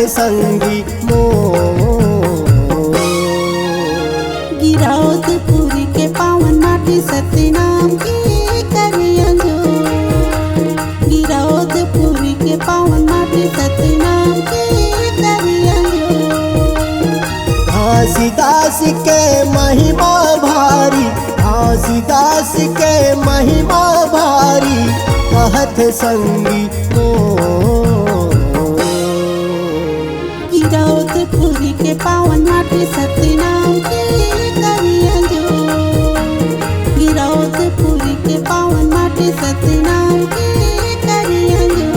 संगी मोर। गिरौदपुरी के पावन माटी सतनाम की करिया जोर। गिरौदपुरी के पावन माटी सतनाम की करिया जोर। घासीदास के महिमा भारी, घासीदास के महिमा भारी, कहत संगी मोर। गिरौदपुरी के पावन माटी सतनाम की करिया जोर। गिरौदपुरी के पावन माटी सतनाम की करिया जोर।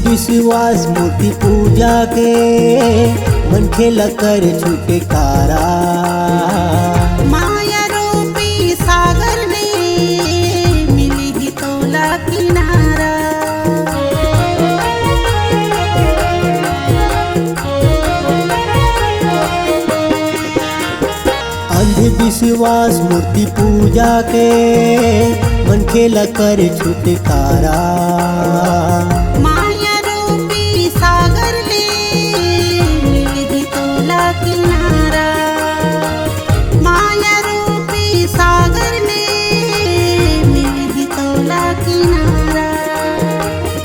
विश्वास मूर्ति पूजा के मन खेला कर छुटकारा। माया रूपी सागर में मिली ही तोला किनारा। अंधविश्वास मूर्ति पूजा के मन खेला कर छुटकारा। माया रूपी सागर में मिली ही तोला किनारा। माया रूपी सागर में मिली ही तोला किनारा।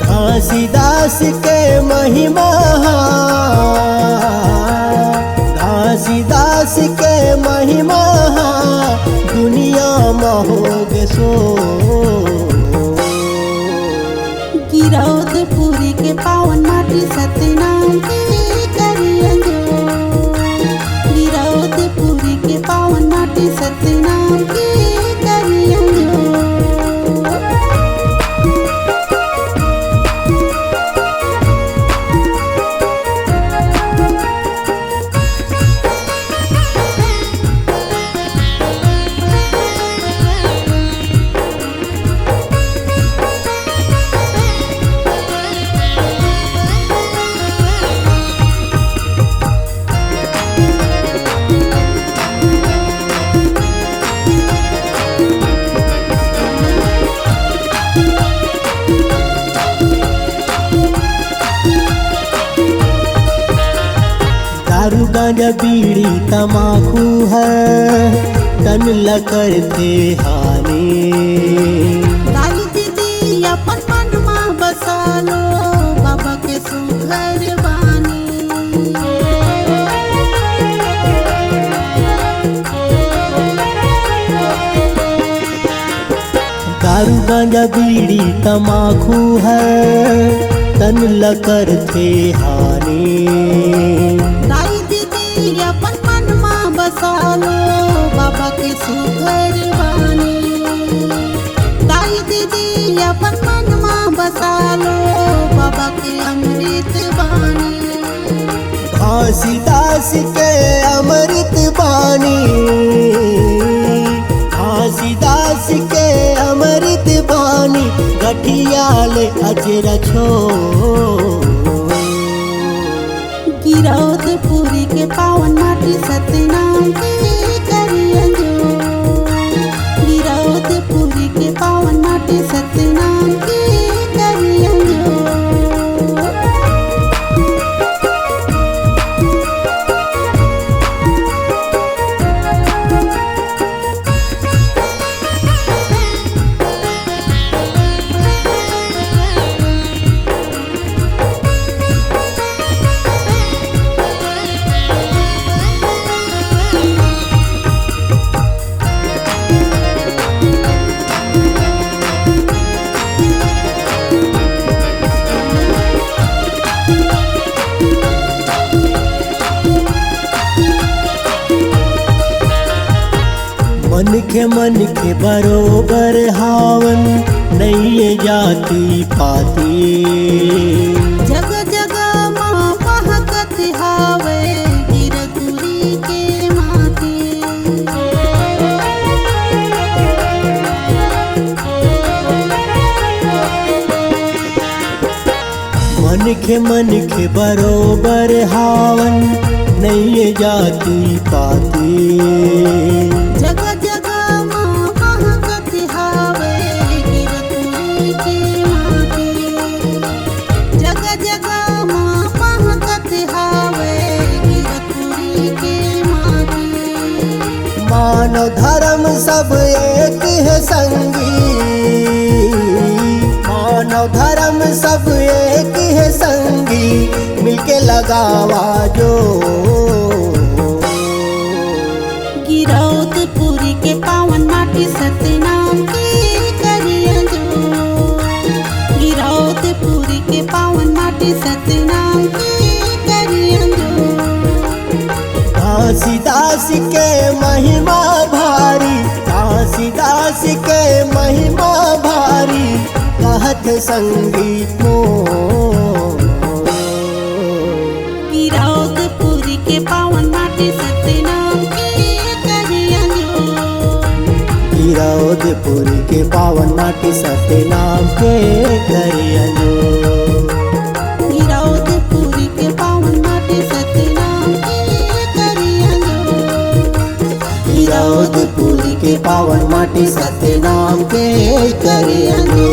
घासीदास के महिमा, घासीदास के महिमा दुनिया में होगे सो। गिरौदपुरी के पावन माटी सतनाम की करिया जोर। गिरौदपुरी के पावन माटी सतनाम की करिया जोर। दारू गांजा बीड़ी तमाकू है तन लकर थे हानि। दाई दीदी अपन मन में बसा लो बाबा के सुघर बानी। दारू गांजा बीड़ी तमाकू है तन लकर थे हानि। दाई दीदी अपन मन में बसा लो बाबा के सुघर बानी। दाई दीदी अपन मन में बसा लो बाबा के अमृत बानी। घासीदास के अमृत बानी, घासीदास के अमृत बानी, गठियाल अजर छो। गिरौदपुरी के पावन माटी सतनाम की करिया जोर। गिरौदपुरी के पावन माटी सतनाम की करिया जोर। मन के बरोबर हावन नहीं जाती पाती। जग जग माँ महकत हावे गिरधुरी के माथे। मन के बरोबर हावन नहीं जाती पाती। जग जग माँ महकत हावे गिरधुरी के माथे। जग जग माँ महकत हावे गिरधुरी के माथे। मानव धर्म सब एक है संगी, मानव धर्म सब एक है संगी, मिलके लगावा जो। गिरौदपुरी के पावन माटी सतनाम की करिया जो। गिरौदपुरी के पावन माटी सतनाम की करिया जो। घासीदास के महिमा भारी, घासीदास के महिमा भारी, कहत संगीत गिरौदपुरी के पावन माटी सतनाम की करिया जो। गिरौदपुरी के पावन माटी सतनाम के करिया जो। गिरौदपुरी के पावन माटी सतनाम की करिया जो। गिरौदपुरी के पावन माटी सतनाम के करिया जो।